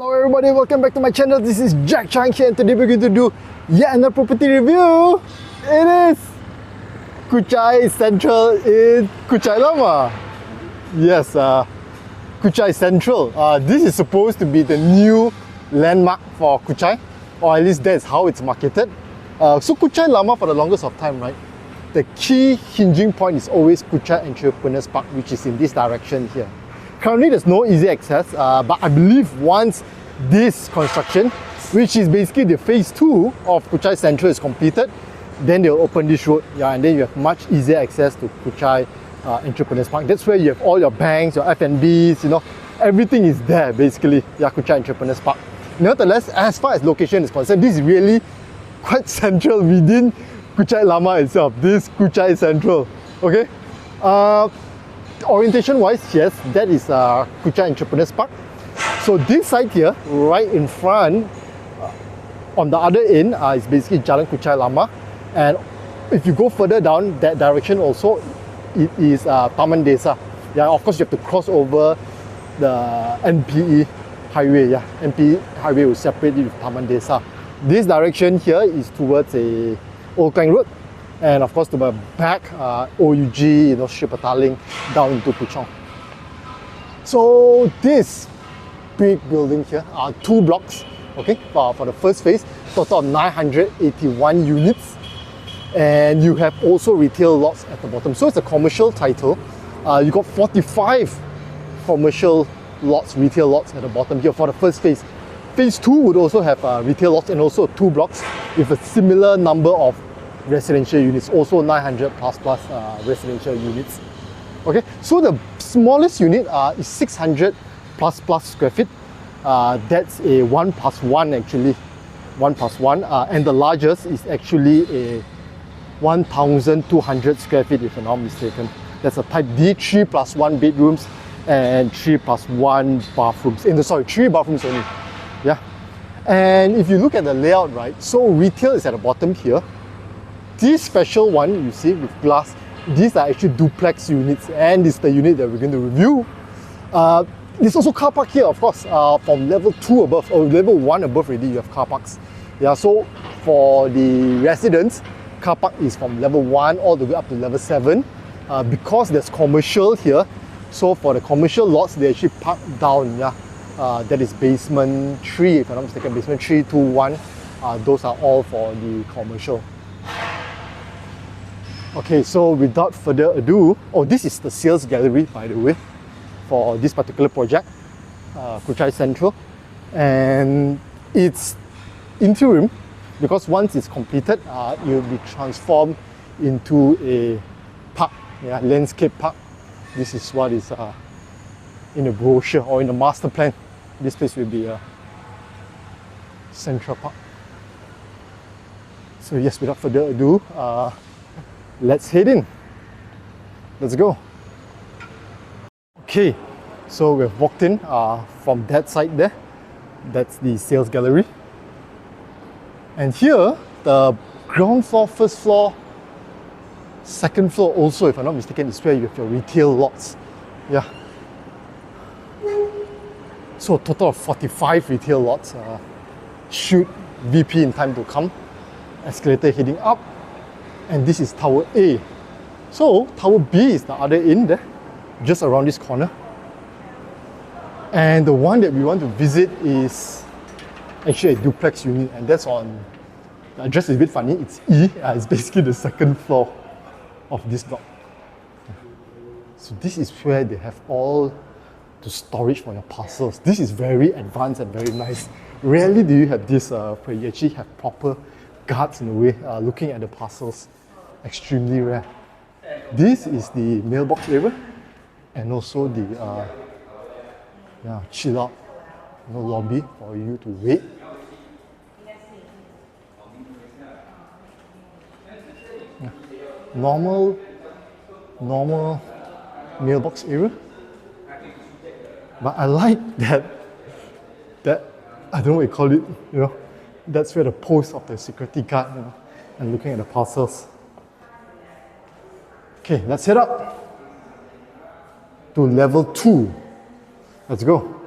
Hello everybody, welcome back to my channel. This is Jack Chang here and today we're going to do yet another property review. It is Kuchai Sentral in Kuchai Lama. Yes, Kuchai Sentral. This is supposed to be the new landmark for Kuchai, or at least that's how it's marketed. So Kuchai Lama for the longest of time, right? The key hinging point is always Kuchai Entrepreneurs Park, which is in this direction here. Currently there's no easy access, but I believe once this construction, which is basically the phase 2 of Kuchai Sentral, is completed, then they'll open this road, and then you have much easier access to Kuchai Entrepreneurs Park. That's where you have all your banks, your F&Bs, everything is there basically, Kuchai Entrepreneurs Park. Nevertheless, as far as location is concerned, this is really quite central within Kuchai Lama itself, this Kuchai Sentral, okay? Orientation wise, yes, that is Kuchai Entrepreneurs Park. So this side here, right in front, on the other end, is basically Jalan Kuchai Lama. And if you go further down that direction also, it is Taman Desa. Of course you have to cross over the NPE highway. NPE highway will separate it with Taman Desa. This direction here is towards a Old Klang Road. And of course to the back, OUG, Shipataling, down into Puchong. So this big building here are 2 blocks, okay, for the first phase, total of 981 units. And you have also retail lots at the bottom. So it's a commercial title. You got 45 commercial lots, retail lots at the bottom here for the first phase. Phase 2 would also have retail lots and also 2 blocks with a similar number of residential units, also 900 plus residential units. Okay, so the smallest unit is 600 plus square feet. That's a 1+1 actually, 1+1, and the largest is actually a 1,200 square feet if I'm not mistaken. That's a type D, 3+1 bedrooms and 3+1 bathrooms. 3 bathrooms only. Yeah, and if you look at the layout, right, so retail is at the bottom here. This special one you see with glass, these are actually duplex units, and this is the unit that we're going to review. There's also car park here, of course, from level 2 above, or level 1 above already you have car parks. So for the residents, car park is from level 1 all the way up to level 7. Because there's commercial here, so for the commercial lots, they actually park down, that is basement 3, if I'm not mistaken, basement 3, 2, 1. Those are all for the commercial. Okay, so without further ado, this is the sales gallery, by the way, for this particular project, Kuchai Sentral. And it's interim, because once it's completed, it will be transformed into a park, landscape park. This is what is in the brochure or in the master plan. This place will be a Central Park. So yes, without further ado, let's head in. Let's go. Okay, so we've walked in from that side there. That's the sales gallery. And here, the ground floor, first floor, second floor also, if I'm not mistaken, is where you have your retail lots. So a total of 45 retail lots. Shoot VP in time to come. Escalator heading up. And this is Tower A. So Tower B is the other end there, just around this corner. And the one that we want to visit is actually a duplex unit, and that's on, the address is a bit funny, it's E, it's basically the second floor of this block. So this is where they have all the storage for your parcels. This is very advanced and very nice. Rarely do you have this where you actually have proper guards in a way looking at the parcels. Extremely rare. This is the mailbox area and also the chill out lobby for you to wait. Normal mailbox area, but I like that I don't know what you call it, that's where the post of the security guard, and looking at the parcels. Okay, let's head up to level 2. Let's go.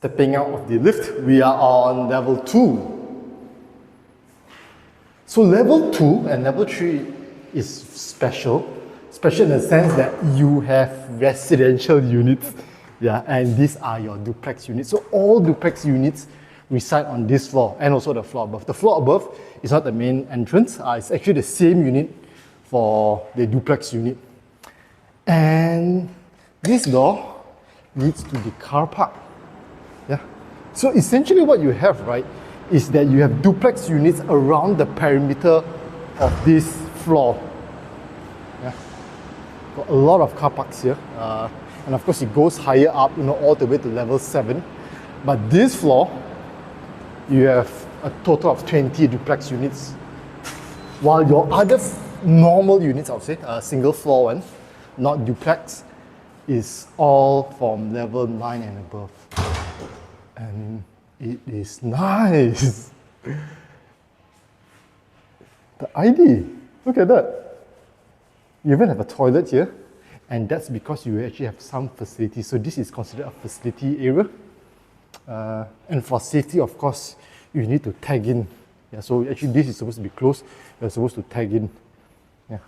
Stepping out of the lift, we are on level 2. So level 2 and level 3 is special in the sense that you have residential units, yeah, and these are your duplex units. So all duplex units reside on this floor and also the floor above. The floor above is not the main entrance, it's actually the same unit for the duplex unit. And this door leads to the car park. Yeah. So essentially what you have, right, is that you have duplex units around the perimeter of this floor. Yeah. Got a lot of car parks here. And of course it goes higher up, all the way to level 7. But this floor, you have a total of 20 duplex units. While your other normal units, I would say, single floor one, not duplex, is all from level 9 and above. And it is nice. The ID, look at that. You even have a toilet here, and that's because you actually have some facilities. So this is considered a facility area. And for safety, of course, you need to tag in. Yeah, so actually this is supposed to be closed. You're supposed to tag in. Yeah,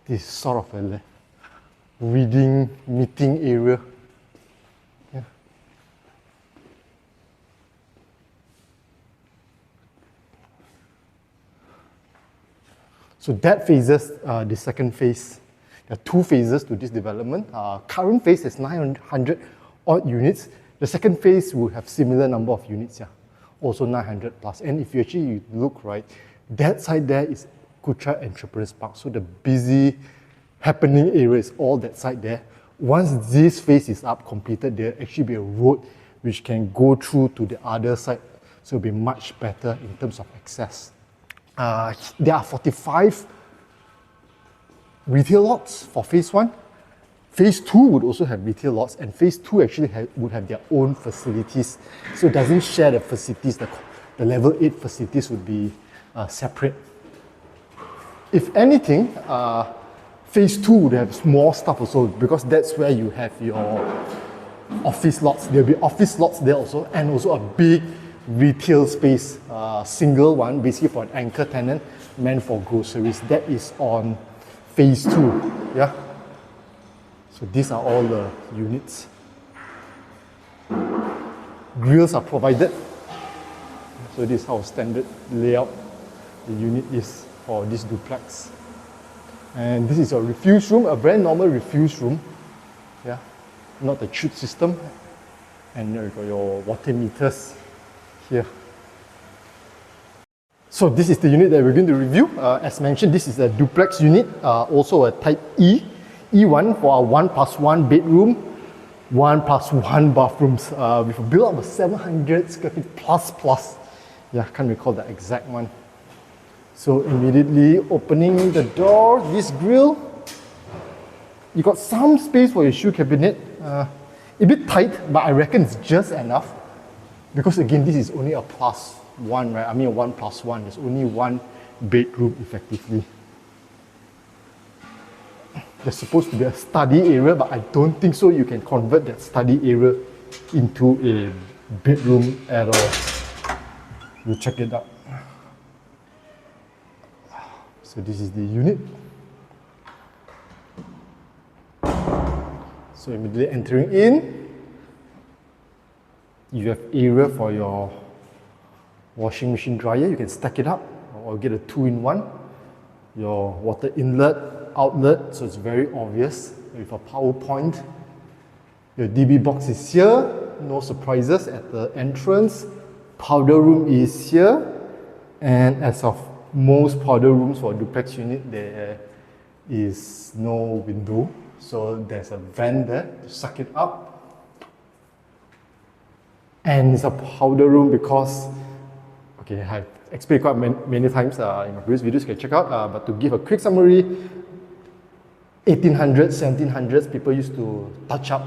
this is sort of a reading meeting area. Yeah. So that phases the second phase. There are 2 phases to this development. Current phase is 900 odd units. The second phase will have similar number of units, yeah, also 900 plus. And if you actually look right, that side there is Kuchai Entrepreneurs Park. So the busy happening area is all that side there. Once this phase is up, completed, there will actually be a road which can go through to the other side. So it'll be much better in terms of access. There are 45 retail lots for phase 1. Phase 2 would also have retail lots, and phase 2 actually would have their own facilities. So it doesn't share the facilities. The level 8 facilities would be separate. If anything, phase 2 would have more stuff also, because that's where you have your office lots. There'll be office lots there also, and also a big retail space, single one, basically for an anchor tenant, meant for groceries. That is on phase 2. Yeah. So these are all the units. Grills are provided. So this is how standard layout the unit is for this duplex. And this is a refuse room, a very normal refuse room. Yeah, not the chute system. And you got your water meters here. So this is the unit that we're going to review. As mentioned, this is a duplex unit, also a type E. E1 for a 1+1 bedroom, 1+1 bathrooms, with a build-up of 700 square feet plus. Yeah, I can't recall the exact one. So immediately opening the door, this grill, you got some space for your shoe cabinet. A bit tight, but I reckon it's just enough. Because again, this is only a +1, right? I mean a 1+1, there's only 1 bedroom effectively. There's supposed to be a study area, but I don't think so. You can convert that study area into a bedroom at all. We'll check it out. So this is the unit. So immediately entering in, you have area for your washing machine dryer. You can stack it up or get a 2-in-1. Your water inlet, outlet, so it's very obvious with a power point. Your DB box is here, no surprises at the entrance. Powder room is here, and as of most powder rooms for a duplex unit, there is no window, so there's a vent there to suck it up. And it's a powder room because, okay, I've explained quite many times in my previous videos, you can check out, but to give a quick summary, 1800s, 1700s, people used to touch up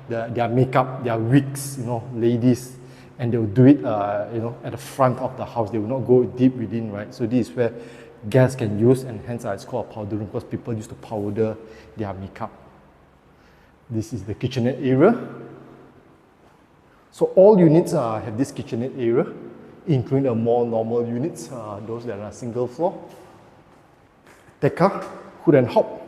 their makeup, their wigs, ladies, and they will do it, at the front of the house. They will not go deep within, right? So this is where gas can use, and hence it's called a powder room because people used to powder their makeup. This is the kitchenette area. So all units have this kitchenette area, including the more normal units, those that are single floor. Deca, hood and hob.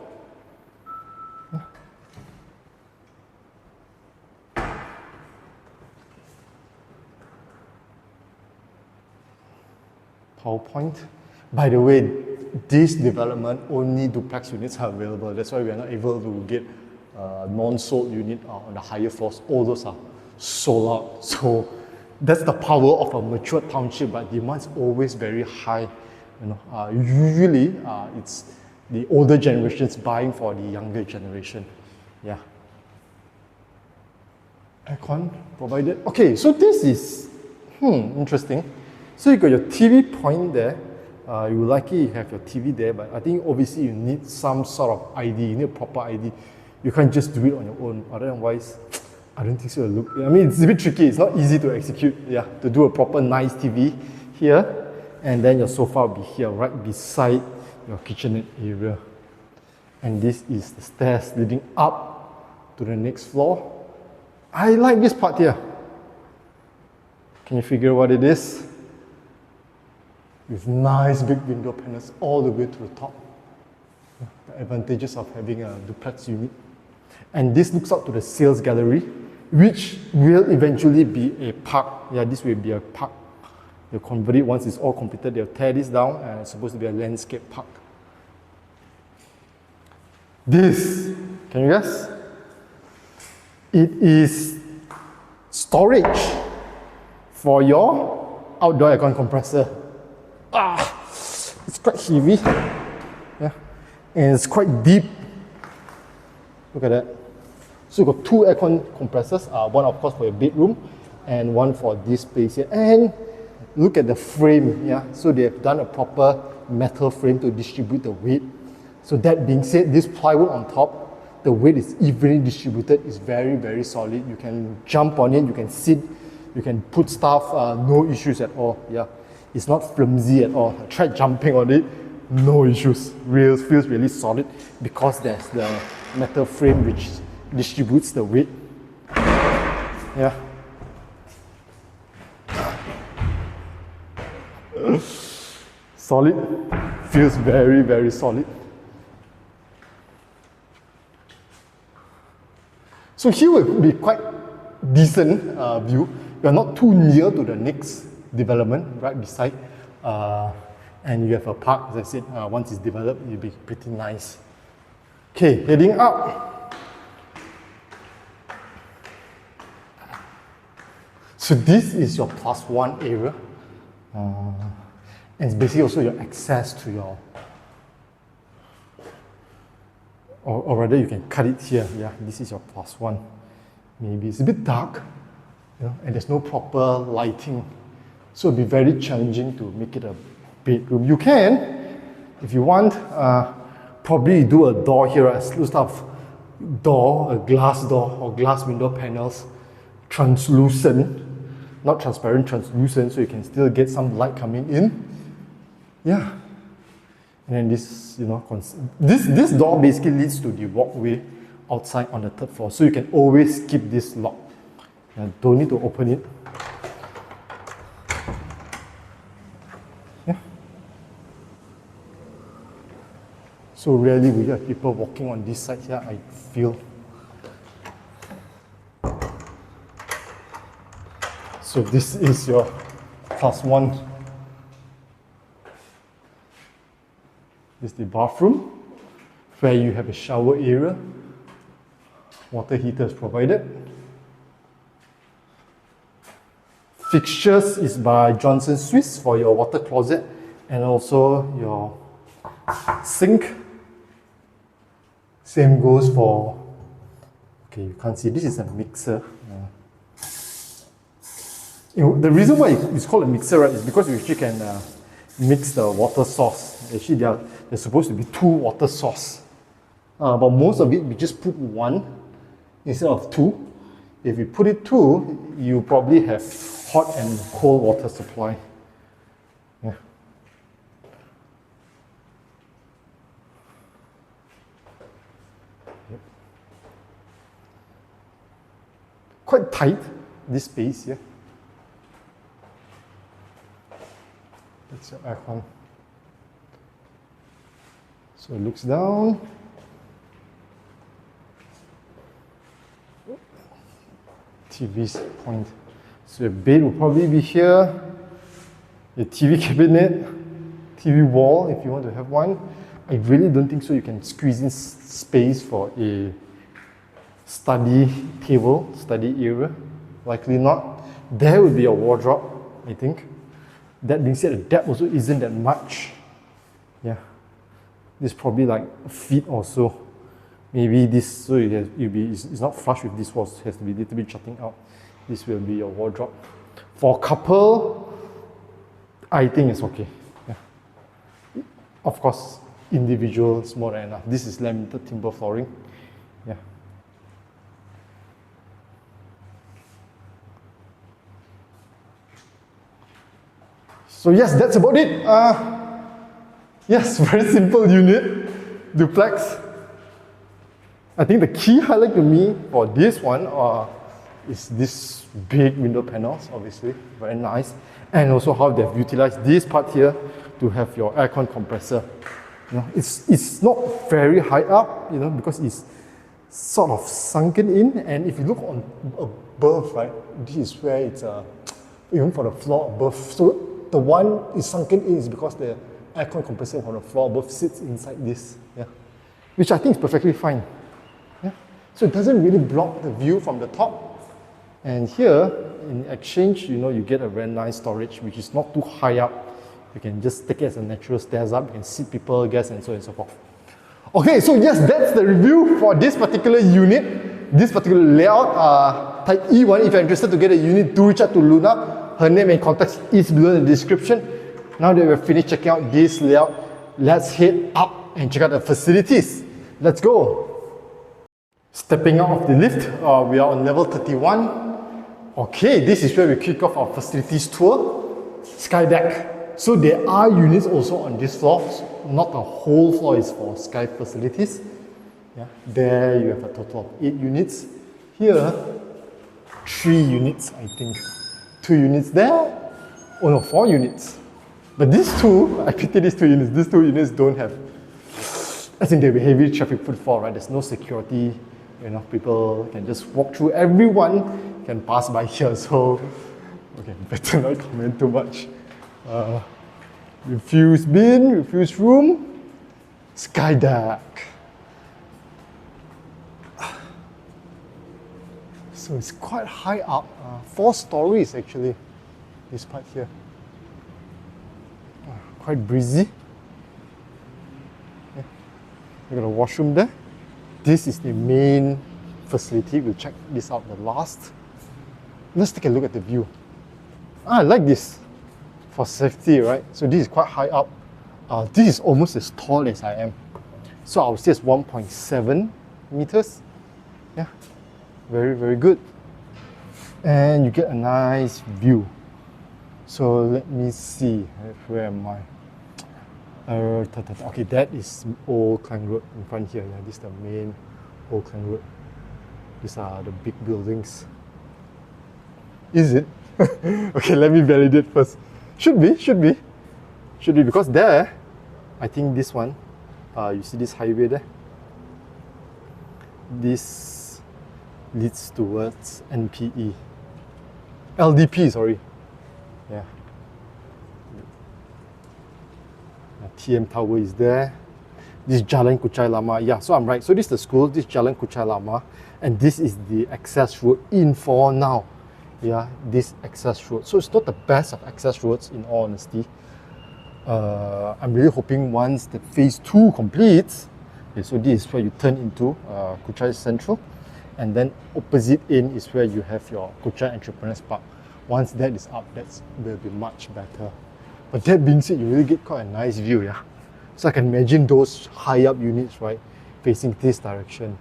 PowerPoint. By the way, this development, only duplex units are available. That's why we are not able to get non-sold unit on the higher floors. All those are sold out. So that's the power of a mature township, but demand's always very high. Usually it's the older generations buying for the younger generation. Yeah. Aircon provided. Okay, so this is interesting. So you got your TV point there. You likely have your TV there, but I think obviously you need some sort of ID. You need a proper ID. You can't just do it on your own. Otherwise, I don't think so. Look, I mean, it's a bit tricky. It's not easy to execute. Yeah, to do a proper nice TV here, and then your sofa will be here, right beside your kitchenette area. And this is the stairs leading up to the next floor. I like this part here. Can you figure what it is? With nice big window panels all the way to the top. The advantages of having a duplex unit. And this looks out to the sales gallery, which will eventually be a park. Yeah, this will be a park. They'll convert it once it's all completed. They'll tear this down and it's supposed to be a landscape park. This, can you guess? It is storage for your outdoor aircon compressor. It's quite heavy, yeah, and it's quite deep. Look at that. So you got two aircon compressors, one of course for your bedroom, and one for this space here. And look at the frame, yeah. So they have done a proper metal frame to distribute the weight. So that being said, this plywood on top, the weight is evenly distributed. It's very, very solid. You can jump on it, you can sit, you can put stuff, no issues at all, yeah. It's not flimsy at all. I tried jumping on it, no issues. Feels really solid because there's the metal frame which distributes the weight. Yeah. Solid. Feels very, very solid. So here will be quite decent view. You're not too near to the next development right beside, and you have a park. As I said, once it's developed, it'll be pretty nice. Okay, heading up. So this is your +1 area, and it's basically also your access to your, or rather you can cut it here. Yeah, this is your +1. Maybe it's a bit dark, and there's no proper lighting. So it'll be very challenging to make it a bedroom. You can, if you want, probably do a door here, a sort of door, a glass door or glass window panels, translucent, not transparent, translucent, so you can still get some light coming in. Yeah. And then this, this door basically leads to the walkway outside on the 3rd floor. So you can always keep this locked. Don't need to open it. So rarely we have people walking on this side here, I feel. So this is your +1. This is the bathroom, where you have a shower area. Water heater is provided. Fixtures is by Johnson Swiss for your water closet and also your sink. Same goes for, okay, you can't see, this is a mixer. The reason why it's called a mixer, right, is because you actually can mix the water source. Actually, there's supposed to be 2 water sources. But most of it, we just put 1 instead of 2. If you put it 2, you probably have hot and cold water supply. Yeah. Quite tight, this space here. That's your aircon. So it looks down. TV's point. So your bed will probably be here. Your TV cabinet, TV wall if you want to have one. I really don't think so you can squeeze in space for a study table, study area. Likely not. There will be a wardrobe, I think. That being said, the depth also isn't that much. Yeah. This is probably like a feet or so. Maybe this, so it's not flush with this wall, so it has to be a little bit jutting out. This will be your wardrobe. For a couple, I think it's okay. Yeah. Of course, individual is more than enough. This is laminated timber flooring. Yeah. So yes, that's about it. Yes, very simple unit, duplex. I think the key highlight to me for this one is this big window panels, obviously, very nice. And also how they've utilized this part here to have your aircon compressor. You know, it's not very high up, you know, because it's sort of sunken in. And if you look on above, right, this is where it's even for the floor above. So the one is sunken in is because the aircon compressor on the floor above sits inside this, yeah, which I think is perfectly fine. Yeah. So it doesn't really block the view from the top. And here, in exchange, you know, you get a very nice storage, which is not too high up. You can just take it as a natural stairs up. You can seat people, guests, and so on and so forth. Okay, so yes, that's the review for this particular unit, this particular layout, type E1. If you're interested to get a unit, do reach out to Luna. Her name and contact is below in the description. Now that we've finished checking out this layout, let's head up and check out the facilities. Let's go. Stepping out of the lift, we are on level 31. Okay, this is where we kick off our facilities tour. Sky deck. So there are units also on this floor. Not the whole floor is for sky facilities. Yeah. There you have a total of 8 units. Here, 3 units, I think. 2 units there. Oh no, 4 units. But these two, I pity these 2 units. These 2 units don't have, I think there'll be heavy traffic footfall, right? There's no security. You know, people can just walk through. Everyone can pass by here, so okay, better not comment too much. Refuse bin, refuse room, sky deck. So it's quite high up, 4 stories actually, this part here. Quite breezy. Yeah. We got a washroom there. This is the main facility. We'll check this out the last. Let's take a look at the view. I like this for safety, right? So this is quite high up. This is almost as tall as I am. So I would say it's 1.7 meters. Yeah, very, very good. And you get a nice view. So let me see, where am I? Okay, that is Old Klang Road in front here. Yeah, this is the main Old Klang Road. These are the big buildings. Is it? Okay, let me validate first. Should be because there, I think this one, you see this highway there? This leads towards NPE. LDP, sorry. Yeah. TM Tower is there. This is Jalan Kuchai Lama. Yeah, so I'm right. So this is the school, this is Jalan Kuchai Lama, and this is the access road in for now. Yeah, this access road. So it's not the best of access roads in all honesty. I'm really hoping once the phase 2 completes, okay, so this is where you turn into Kuchai Sentral, and then opposite in is where you have your Kuchai Entrepreneurs Park. Once that is up, that will be much better. But that being said, you really get quite a nice view, yeah. So I can imagine those high up units, right, facing this direction.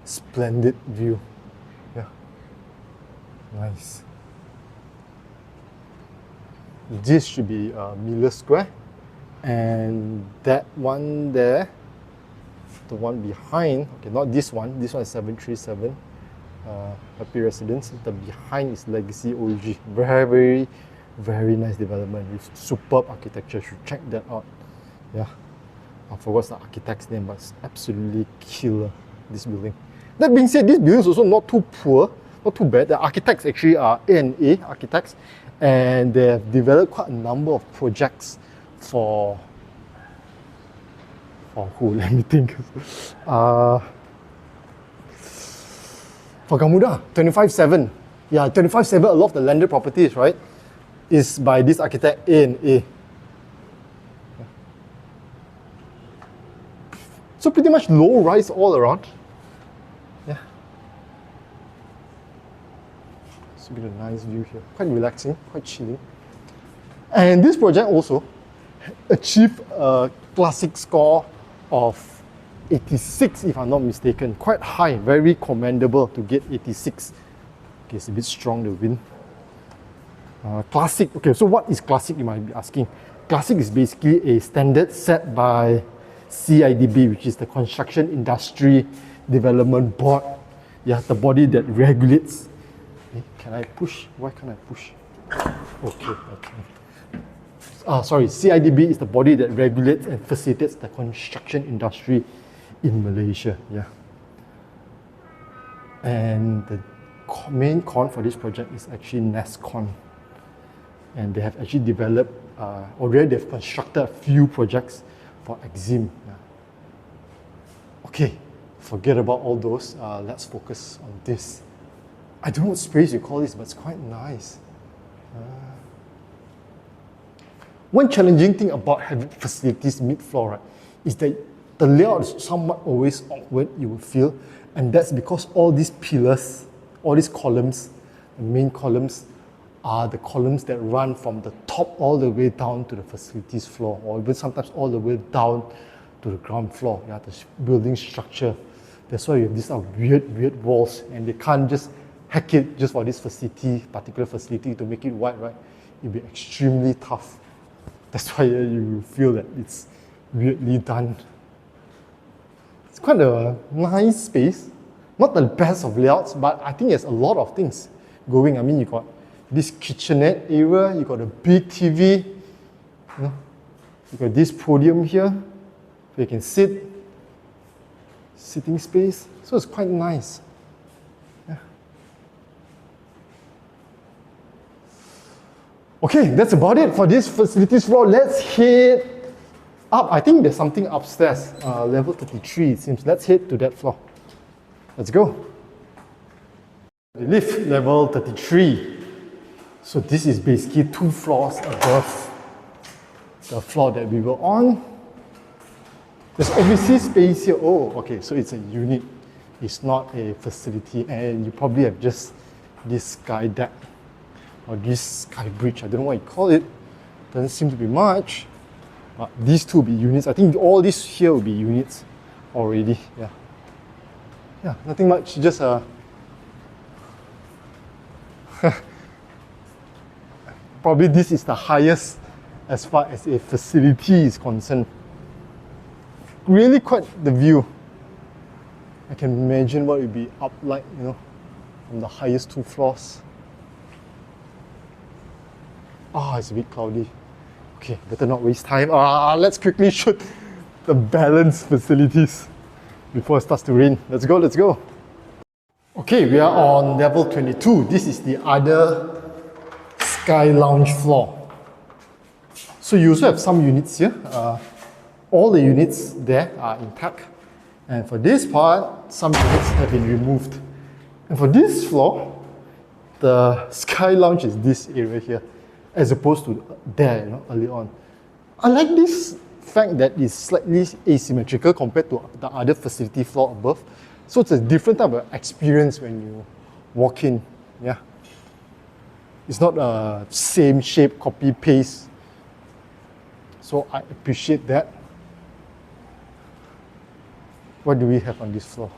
Splendid view, yeah. Nice. This should be Miller Square, and that one there, the one behind, okay, not this one is 737. Happy Residence. The behind is Legacy OG. Very, very nice development with superb architecture. You should check that out. Yeah, I forgot the architect's name, but it's absolutely killer, this building. That being said, this building is also not too poor, not too bad. The architects actually are A&A architects, and they have developed quite a number of projects for who? Let me think. For Gamuda, 25/7. Yeah, 25/7, a lot of the landed properties, right, is by this architect A&A. So pretty much low rise all around. Yeah. It's a bit of a nice view here. Quite relaxing, quite chilling. And this project also achieved a classic score of 86, if I'm not mistaken. Quite high, very commendable to get 86. Okay, it's a bit strong, the wind. Classic, okay, so what is classic, you might be asking? Classic is basically a standard set by CIDB, which is the Construction Industry Development Board. Yeah, the body that regulates. Can I push? Why can't I push? Okay, okay. Sorry, CIDB is the body that regulates and facilitates the construction industry in Malaysia. Yeah. And the main con for this project is actually NESCON. And they have actually developed, already they've constructed a few projects for Exim. Yeah. Okay, forget about all those. Let's focus on this. I don't know what space you call this, but it's quite nice. One challenging thing about having facilities mid-floor, right, is that the layout is somewhat always awkward, you will feel, and that's because all these pillars, all these columns, the main columns, are the columns that run from the top all the way down to the facilities floor, or even sometimes all the way down to the ground floor, yeah, the building structure. That's why you have these weird walls, and they can't just hack it just for this facility, particular facility, to make it wide, right? It'll be extremely tough. That's why you feel that it's weirdly done. It's quite a nice space. Not the best of layouts, but I think there's a lot of things going. I mean, you got this kitchenette area, you got a big TV, you got this podium here, where you can sit, sitting space. So it's quite nice. Yeah. Okay, that's about it for this facilities floor. Let's head up. I think there's something upstairs, level 33 it seems. Let's head to that floor. Let's go. The lift, level 33. So this is basically 2 floors above the floor that we were on. There's obviously space here. Oh, okay, so it's a unit. It's not a facility, and you probably have just this sky deck or this sky bridge. I don't know what you call it. Doesn't seem to be much. But these two will be units. I think all these here will be units already. Yeah. Yeah, nothing much. Just probably this is the highest as far as a facility is concerned. Really quite the view. I can imagine what it would be up like, from the highest 2 floors. It's a bit cloudy. Okay, better not waste time. Let's quickly shoot the balanced facilities before it starts to rain. Let's go, let's go. Okay, we are on level 22. This is the other Sky Lounge floor. So you also have some units here. All the units there are intact. And for this part, some units have been removed. And for this floor, the Sky Lounge is this area here, as opposed to there, earlier on. I like this fact that it's slightly asymmetrical compared to the other facility floor above. So it's a different type of experience when you walk in. Yeah. It's not a same shape, copy paste. So I appreciate that. What do we have on this floor?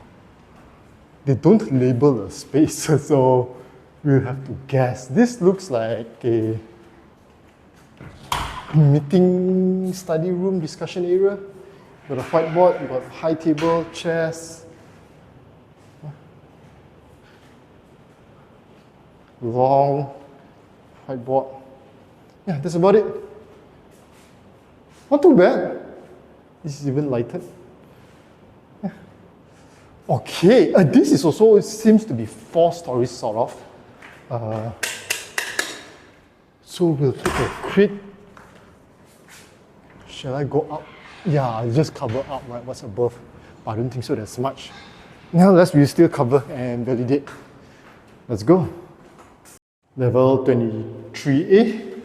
They don't label a space, so we'll have to guess. This looks like a meeting, study room, discussion area. You've got a whiteboard, you've got high table, chairs. long whiteboard. Yeah, that's about it. Not too bad. This is even lighted. Yeah. Okay, this is also, it seems to be 4 stories sort of. So we'll take a quick, shall I go up? Yeah, I'll just cover up, right, what's above. But I don't think so there's much. Now we'll still cover and validate. Let's go. Level 23A.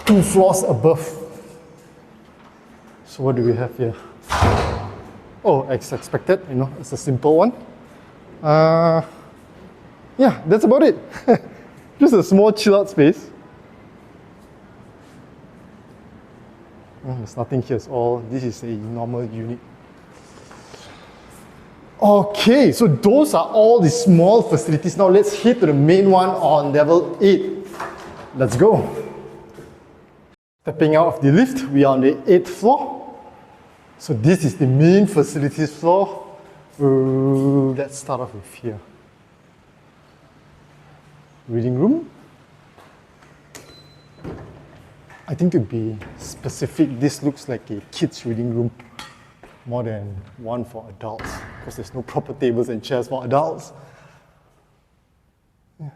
2 floors above. So what do we have here? Oh, as expected, you know, it's a simple one. Yeah, that's about it. Just a small chill out space. There's nothing here, it's all, this is a normal unit. Okay, so those are all the small facilities. Now let's head to the main one on level 8. Let's go. Stepping out of the lift, we are on the 8th floor. So this is the main facilities floor. Let's start off with here. Reading room. I think to be specific, this looks like a kids' reading room more than one for adults, because there's no proper tables and chairs for adults. Yeah.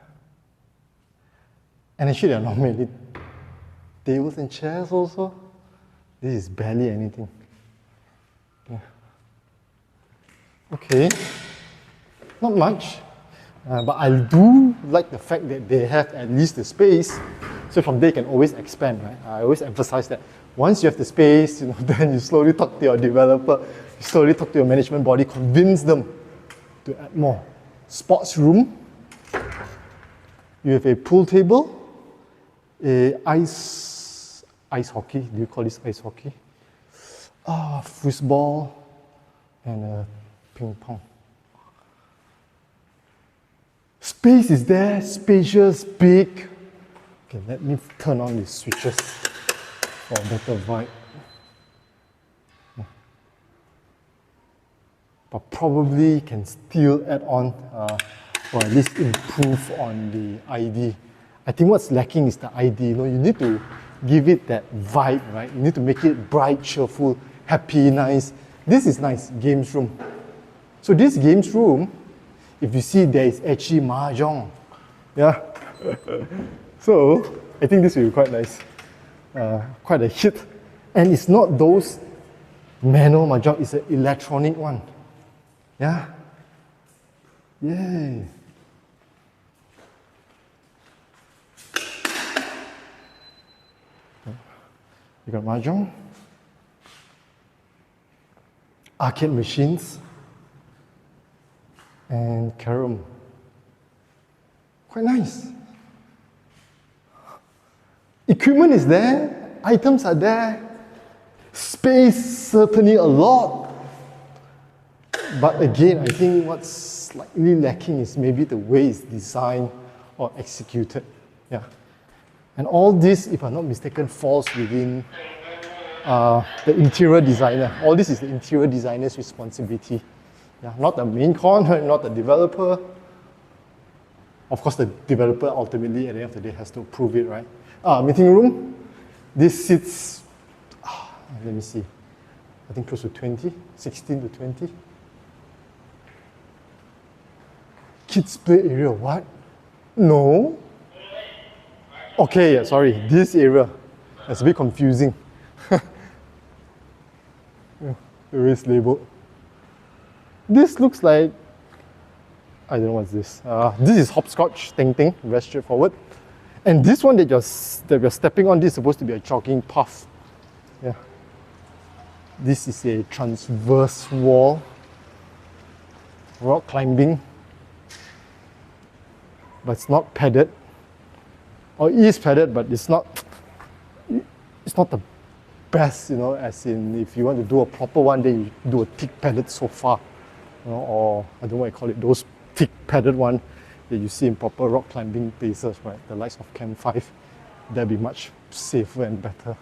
And actually, there are not many tables and chairs also. This is barely anything. Yeah. Okay, not much. But I do like the fact that they have at least the space, so from there you can always expand, right? I always emphasize that once you have the space, you know, then you slowly talk to your developer, you slowly talk to your management body, convince them to add more. Sports room, you have a pool table, a ice hockey, do you call this ice hockey? Foosball, and a ping pong. Space is there, spacious, big. Okay, let me turn on the switches for a better vibe. But probably can still add on, or at least improve on the ID. I think what's lacking is the ID. You know, you need to give it that vibe, right? You need to make it bright, cheerful, happy, nice. This is nice, games room. So this games room, if you see, there is actually mahjong. Yeah. So I think this will be quite nice. Quite a hit. And it's not those manual mahjong, it's an electronic one. Yeah. Yay. You got mahjong. Arcade machines. And carom. Quite nice. Equipment is there, items are there, space certainly a lot. But again, I think what's slightly lacking is maybe the way it's designed or executed. Yeah. And all this, if I'm not mistaken, falls within the interior designer. All this is the interior designer's responsibility. Yeah, not the main con, not the developer. Of course, the developer ultimately at the end of the day has to approve it, right? Meeting room. This sits, let me see, I think close to 20, 16 to 20. Kids play area, what? No. Okay, yeah, sorry, this area. That's a bit confusing. Yeah, the way it's labeled. This looks like, I don't know what's this. This is hopscotch, ting, very straightforward. And this one that we're stepping on, this is supposed to be a jogging path. Yeah. This is a transverse wall. Rock climbing. But it's not padded. Or it is padded, but it's not the best, you know, as in if you want to do a proper one, then you do a thick padded sofa. You know, or I don't know what I call it, those thick padded one that you see in proper rock climbing places, right? The likes of Camp 5, that'd be much safer and better.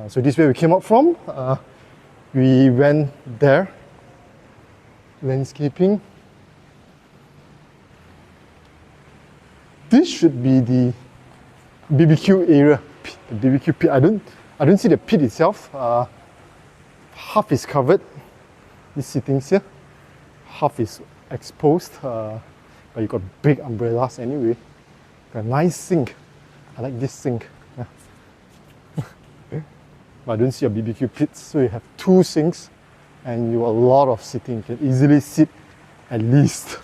So this is where we came up from. We went there, landscaping. this should be the BBQ area. The BBQ pit. I don't see the pit itself. Half is covered. These sittings here. Half is exposed. But you got big umbrellas anyway. Got a nice sink. I like this sink. Yeah. But I don't see a BBQ pit, so you have two sinks and you have a lot of sitting. You can easily sit at least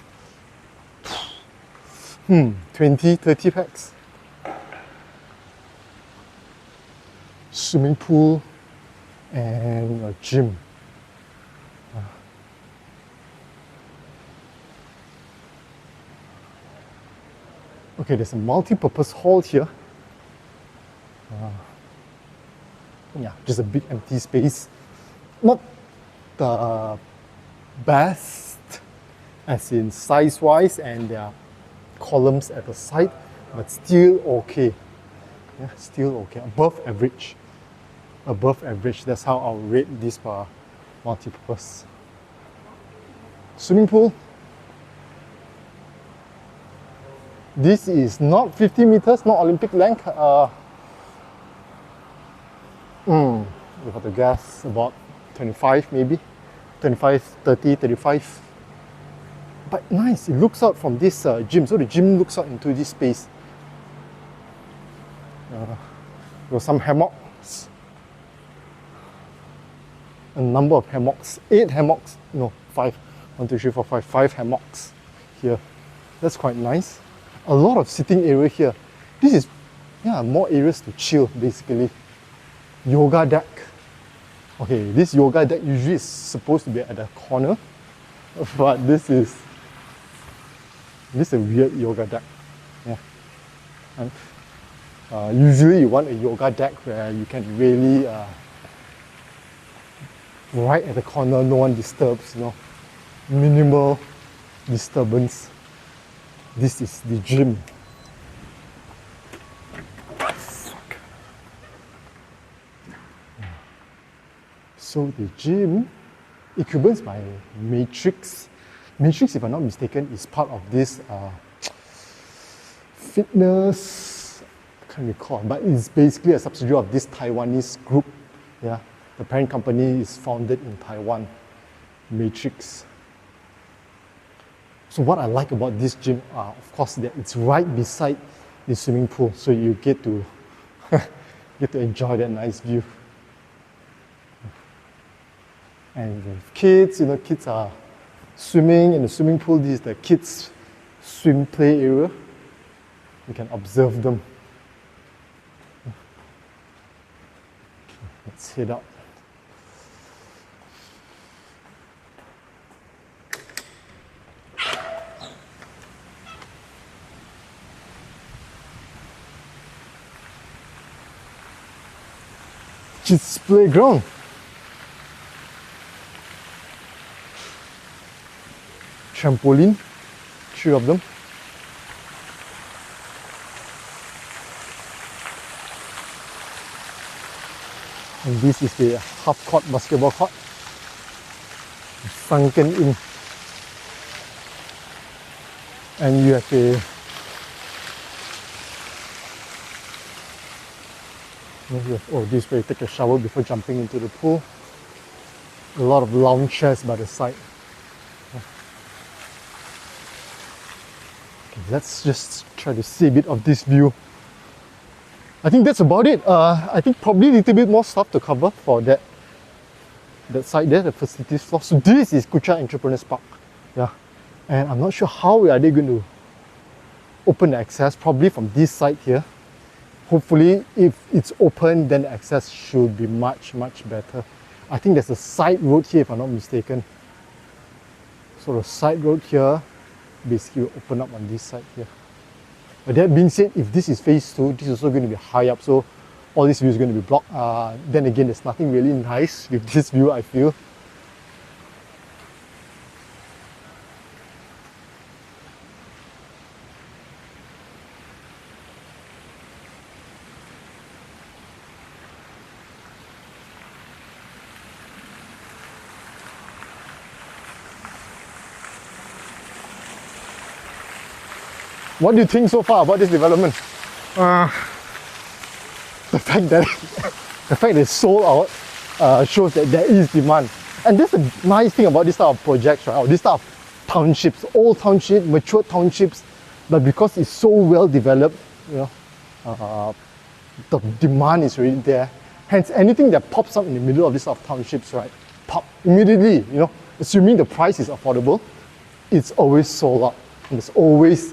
20, 30 packs. Swimming pool and a gym. Okay, there's a multi-purpose hall here. Yeah, just a big empty space. Not the best as in size-wise, and there are columns at the side, but still okay. Yeah, still okay. Above average. Above average. That's how I'll rate this for multi-purpose. Swimming pool. This is not 50 meters, not Olympic length. We have to guess about 25 maybe. 25, 30, 35. But nice, it looks out from this gym. So the gym looks out into this space. There are some hammocks. A number of hammocks. 8 hammocks. No, 5. 1, 2, 3, 4, 5. 5 hammocks here. That's quite nice. A lot of sitting area here. This is, yeah, more areas to chill basically. Yoga deck. Okay, this yoga deck usually is supposed to be at the corner, but this is a weird yoga deck. Yeah. And, usually you want a yoga deck where you can really right at the corner, no one disturbs, minimal disturbance. This is the gym. So the gym equipment's by Matrix. Matrix, if I'm not mistaken, is part of this fitness, I can't recall, but it's basically a subsidiary of this Taiwanese group. Yeah, the parent company is founded in Taiwan, Matrix. So what I like about this gym, of course, that it's right beside the swimming pool, so you get to enjoy that nice view. And with kids, kids are swimming in the swimming pool. This is the kids' swim play area. You can observe them. Let's head out. Kids' playground. Trampoline, 3 of them. And this is the half-court basketball court, sunken in. And you have a this way you take a shower before jumping into the pool. A lot of lounge chairs by the side. Let's just try to see a bit of this view. I think that's about it. I think probably a little bit more stuff to cover for that side there, the facilities floor. So this is Kuchai Entrepreneurs Park. Yeah, and I'm not sure how are they going to open the access. Probably from this side here. Hopefully, if it's open, then the access should be much better. I think there's a side road here, if I'm not mistaken. So the side road here basically will open up on this side here. But that being said, if this is phase 2, this is also going to be high up, so all this view is going to be blocked. Then again, there's nothing really nice with this view, I feel. What do you think so far about this development? The fact that it's sold out shows that there is demand. And that's the nice thing about this type of projects, right? Or this type of townships, old townships, mature townships, but because it's so well developed, you know, the demand is really there. Hence, anything that pops up in the middle of this type of townships, right, pop immediately, you know, assuming the price is affordable, it's always sold out. And there's always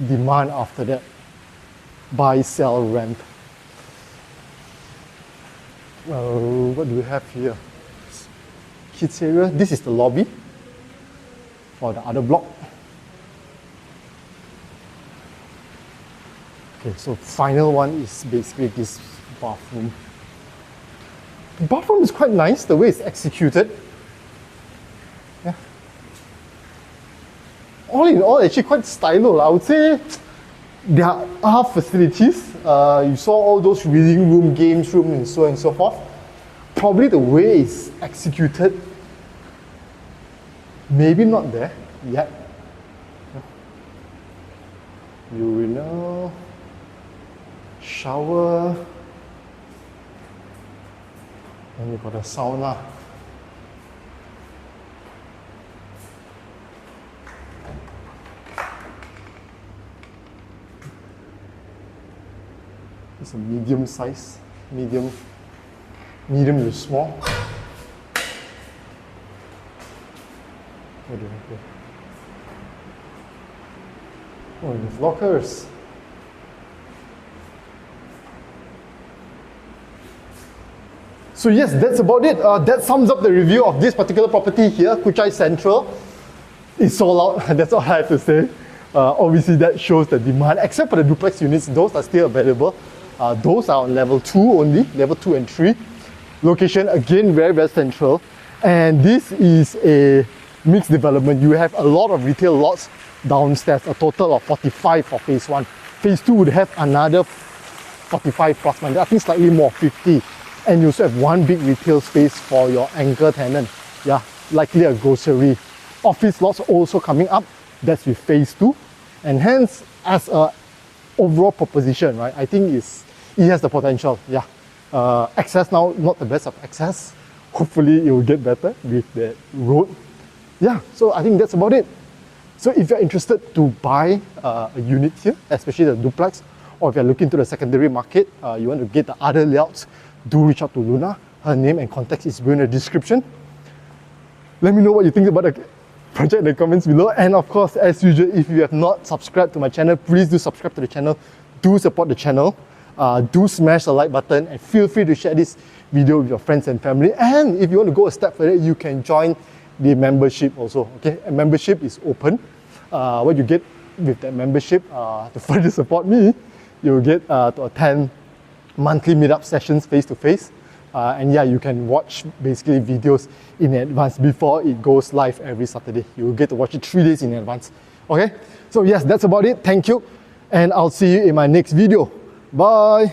demand after that. Buy, sell, rent. What do we have here? Kids area. This is the lobby for the other block. Okay, so final one is basically this bathroom. The bathroom is quite nice, the way it's executed. Yeah. All in all, actually quite stylish. I would say there are facilities. You saw all those reading room, games room, and so on and so forth. Probably the way it's executed, maybe not there yet. Urinal, shower, and you got a sauna. It's a medium size, medium to small. What do you have here? Oh, there's lockers. So yes, that's about it. That sums up the review of this particular property here, Kuchai Sentral. It's sold out, that's all I have to say. Obviously that shows the demand, except for the duplex units, those are still available. Those are on level 2 only, level 2 and 3. Location again very, very central. And this is a mixed development. You have a lot of retail lots downstairs, a total of 45 for phase 1. Phase 2 would have another 45 plus one, I think slightly more, 50. And you also have one big retail space for your anchor tenant. Yeah, likely a grocery. Office lots also coming up, that's with phase 2. And hence, as a overall proposition, right, I think it has the potential, yeah. Access now, not the best of access. Hopefully it will get better with the road. Yeah, so I think that's about it. So if you're interested to buy a unit here, especially the duplex, or if you're looking to the secondary market, you want to get the other layouts, do reach out to Luna. Her name and contact is in the description. Let me know what you think about the project in the comments below. And of course, as usual, if you have not subscribed to my channel, please do subscribe to the channel. Do support the channel. Do smash the like button and feel free to share this video with your friends and family. And if you want to go a step further, you can join the membership also. Okay, a membership is open. What you get with that membership, to further support me, you'll get to attend monthly meetup sessions face to face. And yeah, you can watch basically videos in advance before it goes live every Saturday. You will get to watch it 3 days in advance. Okay, so yes, that's about it. Thank you, and I'll see you in my next video. Bye.